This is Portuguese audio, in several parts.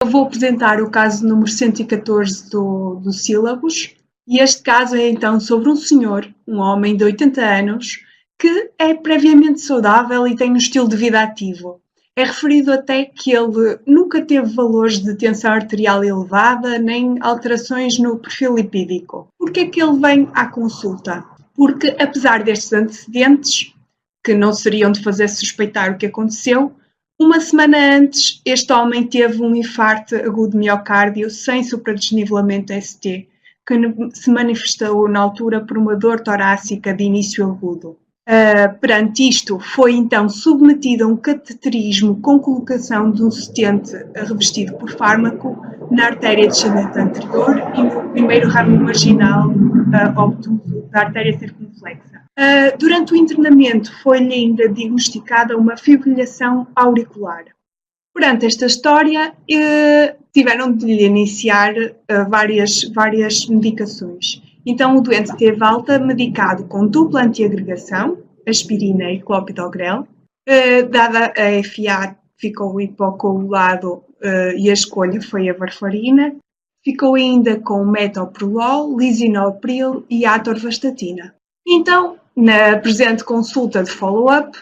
Eu vou apresentar o caso número 114 do Sílabos, e este caso é então sobre um senhor, um homem de 80 anos, que é previamente saudável e tem um estilo de vida ativo. É referido até que ele nunca teve valores de tensão arterial elevada, nem alterações no perfil lipídico. Por que é que ele vem à consulta? Porque, apesar destes antecedentes, que não seriam de fazer suspeitar o que aconteceu, uma semana antes, este homem teve um infarto agudo de miocárdio sem supradesnivelamento ST, que se manifestou na altura por uma dor torácica de início agudo. Perante isto, foi então submetido a um cateterismo com colocação de um stent revestido por fármaco na artéria descendente anterior e no primeiro ramo marginal obtuso da artéria circunflexa. Durante o internamento foi-lhe ainda diagnosticada uma fibrilação auricular. Perante esta história, tiveram de lhe iniciar várias medicações. Então, o doente teve alta medicado com dupla antiagregação, aspirina e clopidogrel. Dada a FA, ficou hipocoagulado e a escolha foi a varfarina. Ficou ainda com metoprolol, lisinopril e atorvastatina. Então, na presente consulta de follow-up,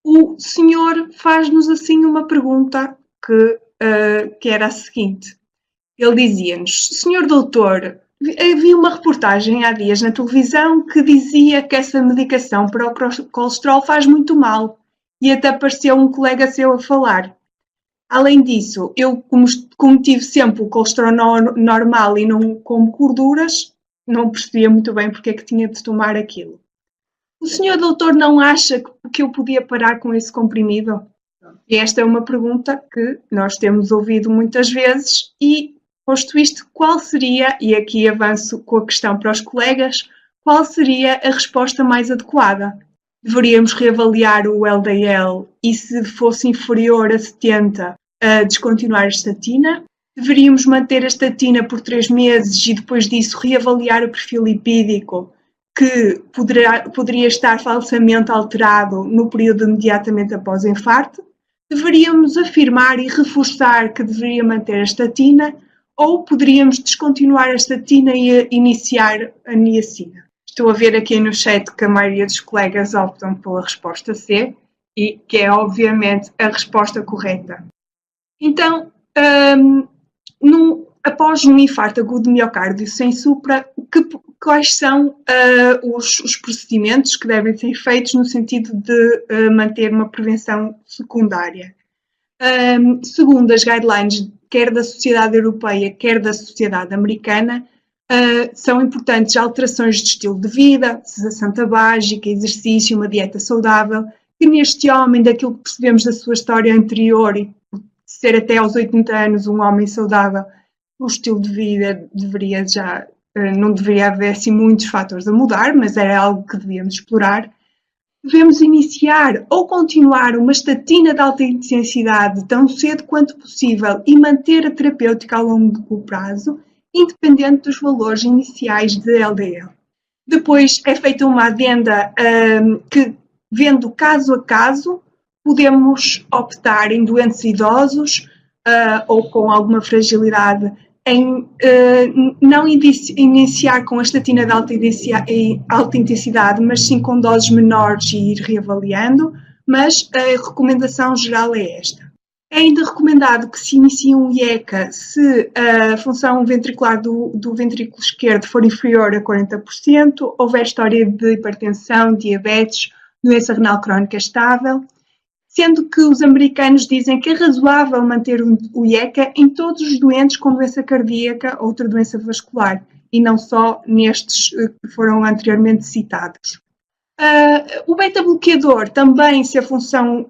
o senhor faz-nos assim uma pergunta que era a seguinte. Ele dizia-nos: senhor doutor, vi uma reportagem há dias na televisão que dizia que essa medicação para o colesterol faz muito mal, e até apareceu um colega seu a falar. Além disso, eu, como tive sempre o colesterol normal e não como gorduras, não percebia muito bem porque é que tinha de tomar aquilo. O senhor doutor não acha que eu podia parar com esse comprimido? E esta é uma pergunta que nós temos ouvido muitas vezes e, posto isto, qual seria, e aqui avanço com a questão para os colegas, qual seria a resposta mais adequada? Deveríamos reavaliar o LDL e, se fosse inferior a 70, descontinuar a estatina? Deveríamos manter a estatina por 3 meses e depois disso reavaliar o perfil lipídico, que poderia estar falsamente alterado no período imediatamente após o infarto? Deveríamos afirmar e reforçar que deveria manter a estatina, ou poderíamos descontinuar a estatina e iniciar a niacina? Estou a ver aqui no chat que a maioria dos colegas optam pela resposta C, e que é obviamente a resposta correta. Então, após um infarto agudo de miocárdio sem supra, quais são os procedimentos que devem ser feitos no sentido de manter uma prevenção secundária? Segundo as guidelines, quer da Sociedade Europeia, quer da Sociedade Americana, são importantes alterações de estilo de vida, cessação tabágica, exercício, uma dieta saudável, que neste homem, daquilo que percebemos da sua história anterior e por ser até aos 80 anos um homem saudável, o estilo de vida não deveria haver assim muitos fatores a mudar, mas era algo que devíamos explorar. Devemos iniciar ou continuar uma estatina de alta intensidade tão cedo quanto possível e manter a terapêutica ao longo do prazo, independente dos valores iniciais de LDL. Depois é feita uma adenda que, vendo caso a caso, podemos optar em doentes idosos ou com alguma fragilidade em não iniciar com a estatina de alta intensidade, mas sim com doses menores e ir reavaliando, mas a recomendação geral é esta. É ainda recomendado que se inicie um IECA se a função ventricular do ventrículo esquerdo for inferior a 40%, houver história de hipertensão, diabetes, doença renal crónica estável, sendo que os americanos dizem que é razoável manter o IECA em todos os doentes com doença cardíaca ou outra doença vascular, e não só nestes que foram anteriormente citados. O beta-bloqueador também, se a função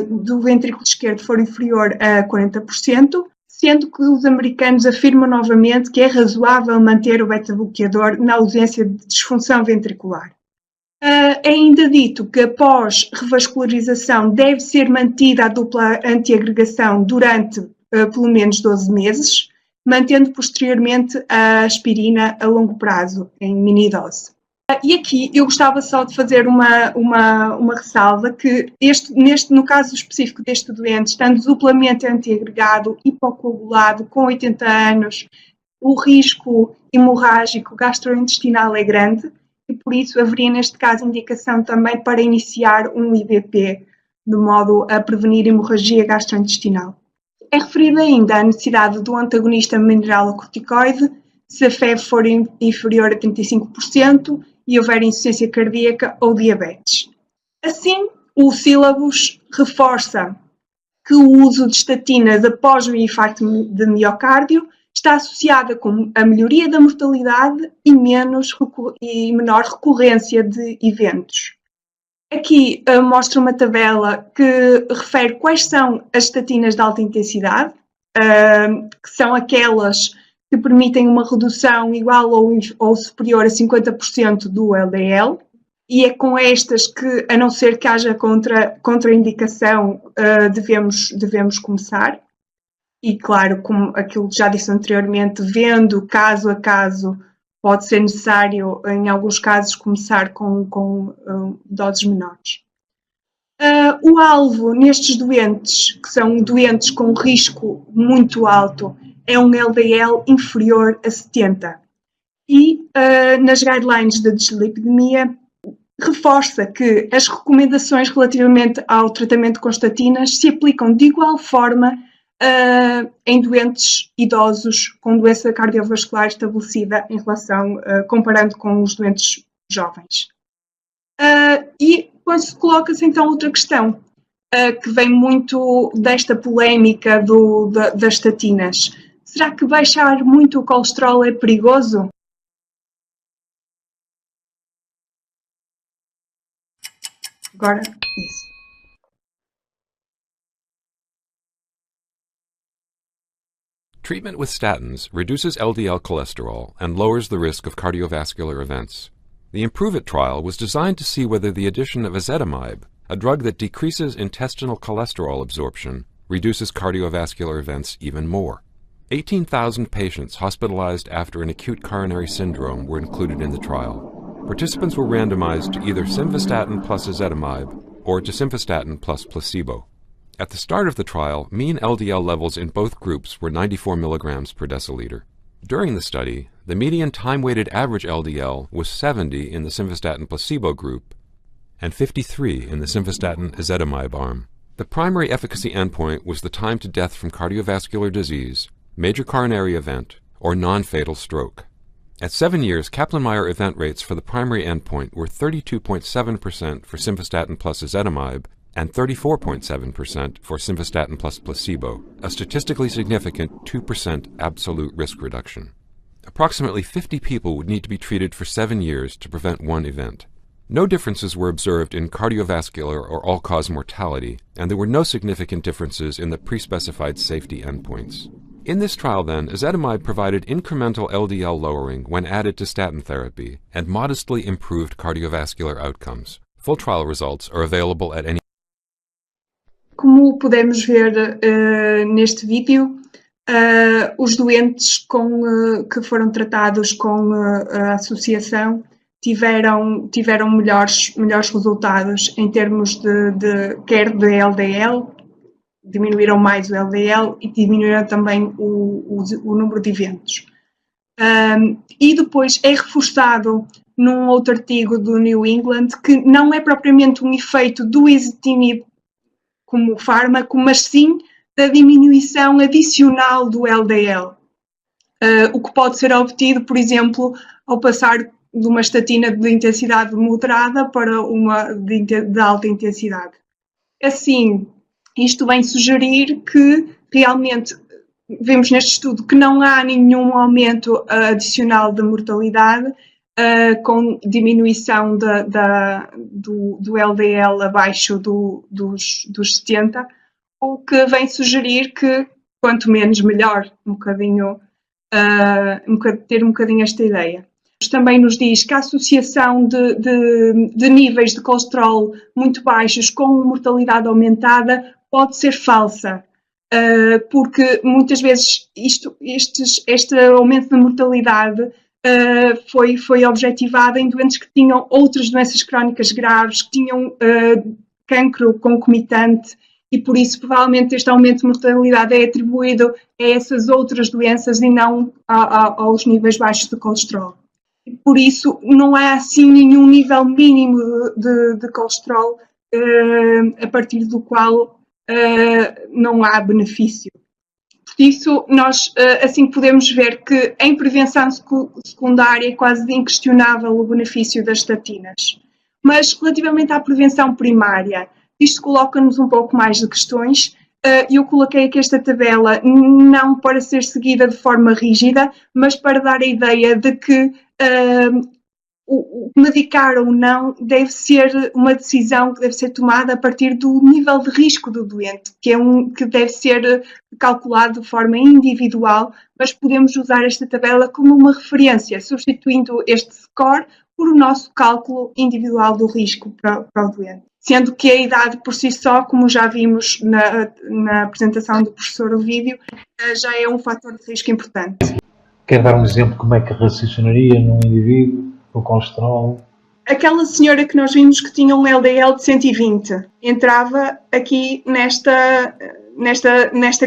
do ventrículo esquerdo for inferior a 40%, sendo que os americanos afirmam novamente que é razoável manter o beta-bloqueador na ausência de disfunção ventricular. É ainda dito que após revascularização deve ser mantida a dupla antiagregação durante pelo menos 12 meses, mantendo posteriormente a aspirina a longo prazo, em mini dose. E aqui eu gostava só de fazer uma ressalva que no caso específico deste doente, estando duplamente antiagregado, hipocoagulado, com 80 anos, o risco hemorrágico gastrointestinal é grande e por isso haveria neste caso indicação também para iniciar um IVP, de modo a prevenir hemorragia gastrointestinal. É referida ainda a necessidade do antagonista mineralocorticoide se a febre for inferior a 35% e houver insuficiência cardíaca ou diabetes. Assim, o sílabus reforça que o uso de estatinas após o infarto de miocárdio está associada com a melhoria da mortalidade e menor recorrência de eventos. Aqui mostra uma tabela que refere quais são as estatinas de alta intensidade, que são aquelas que permitem uma redução igual ou superior a 50% do LDL, e é com estas que, a não ser que haja contraindicação, devemos começar. E claro, como aquilo que já disse anteriormente, vendo caso a caso, pode ser necessário, em alguns casos, começar com doses menores. O alvo nestes doentes, que são doentes com risco muito alto, é um LDL inferior a 70. E nas guidelines da dislipidemia, reforça que as recomendações relativamente ao tratamento com estatinas se aplicam de igual forma em doentes idosos com doença cardiovascular estabelecida em relação, comparando com os doentes jovens. E depois coloca-se então outra questão, que vem muito desta polémica das estatinas. Será que baixar muito o colesterol é perigoso? Agora, isso. Treatment with statins reduces LDL cholesterol and lowers the risk of cardiovascular events. The IMPROVE IT trial was designed to see whether the addition of ezetimibe, a drug that decreases intestinal cholesterol absorption, reduces cardiovascular events even more. 18,000 patients hospitalized after an acute coronary syndrome were included in the trial. Participants were randomized to either simvastatin plus ezetimibe or to simvastatin plus placebo. At the start of the trial, mean LDL levels in both groups were 94 milligrams per deciliter. During the study, the median time-weighted average LDL was 70 in the simvastatin placebo group and 53 in the simvastatin ezetimibe arm. The primary efficacy endpoint was the time to death from cardiovascular disease, major coronary event, or non-fatal stroke. At 7 years, Kaplan-Meier event rates for the primary endpoint were 32.7% for simvastatin plus ezetimibe and 34.7% for simvastatin plus placebo, a statistically significant 2% absolute risk reduction. Approximately 50 people would need to be treated for 7 years to prevent one event. No differences were observed in cardiovascular or all-cause mortality, and there were no significant differences in the pre-specified safety endpoints. In this trial, then, ezetimibe provided incremental LDL lowering when added to statin therapy and modestly improved cardiovascular outcomes. Full trial results are available at any. Como podemos ver neste vídeo, os doentes que foram tratados com a associação tiveram melhores resultados em termos quer de LDL, diminuíram mais o LDL e diminuíram também o número de eventos. E depois é reforçado num outro artigo do New England que não é propriamente um efeito do ezetimibe como fármaco, mas sim da diminuição adicional do LDL. O que pode ser obtido, por exemplo, ao passar de uma estatina de intensidade moderada para uma de alta intensidade. Assim, isto vem sugerir que realmente vemos neste estudo que não há nenhum aumento adicional da mortalidade com diminuição do LDL abaixo dos 70, o que vem sugerir que quanto menos melhor, ter um bocadinho esta ideia. Também nos diz que a associação de níveis de colesterol muito baixos com mortalidade aumentada pode ser falsa, porque muitas vezes este aumento de mortalidade foi objetivada em doentes que tinham outras doenças crónicas graves, que tinham cancro concomitante, e por isso provavelmente este aumento de mortalidade é atribuído a essas outras doenças e não aos níveis baixos de colesterol. Por isso não há assim nenhum nível mínimo de colesterol a partir do qual não há benefício. Por isso, nós assim podemos ver que em prevenção secundária é quase inquestionável o benefício das estatinas. Mas relativamente à prevenção primária, isto coloca-nos um pouco mais de questões. Eu coloquei aqui esta tabela não para ser seguida de forma rígida, mas para dar a ideia de que o medicar ou não deve ser uma decisão que deve ser tomada a partir do nível de risco do doente, que deve ser calculado de forma individual, mas podemos usar esta tabela como uma referência, substituindo este score por o nosso cálculo individual do risco para o doente. Sendo que a idade por si só, como já vimos na apresentação do professor Ovídio, já é um fator de risco importante. Quer dar um exemplo de como é que raciocinaria num indivíduo, o colesterol? Aquela senhora que nós vimos que tinha um LDL de 120, entrava aqui nesta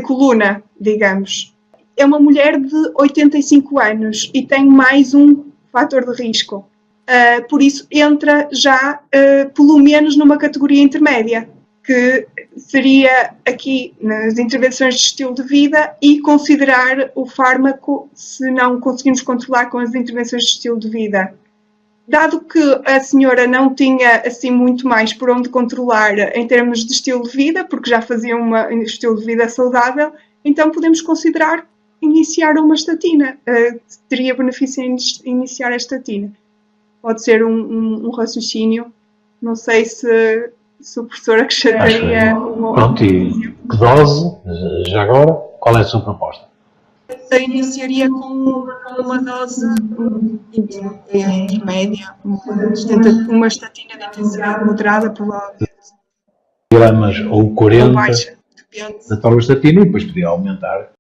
coluna, digamos. É uma mulher de 85 anos e tem mais um fator de risco. Por isso entra já pelo menos numa categoria intermédia, que seria aqui nas intervenções de estilo de vida e considerar o fármaco se não conseguimos controlar com as intervenções de estilo de vida. Dado que a senhora não tinha assim muito mais por onde controlar em termos de estilo de vida, porque já fazia um estilo de vida saudável, então podemos considerar iniciar uma estatina. Teria benefício em iniciar a estatina. Pode ser um raciocínio. Não sei se o professor acrescentaria Pronto, e que dose, já agora, qual é a sua proposta? Eu iniciaria com uma dose intermédia, uma estatina de intensidade moderada, provavelmente. Gramas ou 40 ou baixa, depende. da torvastatina e depois podia aumentar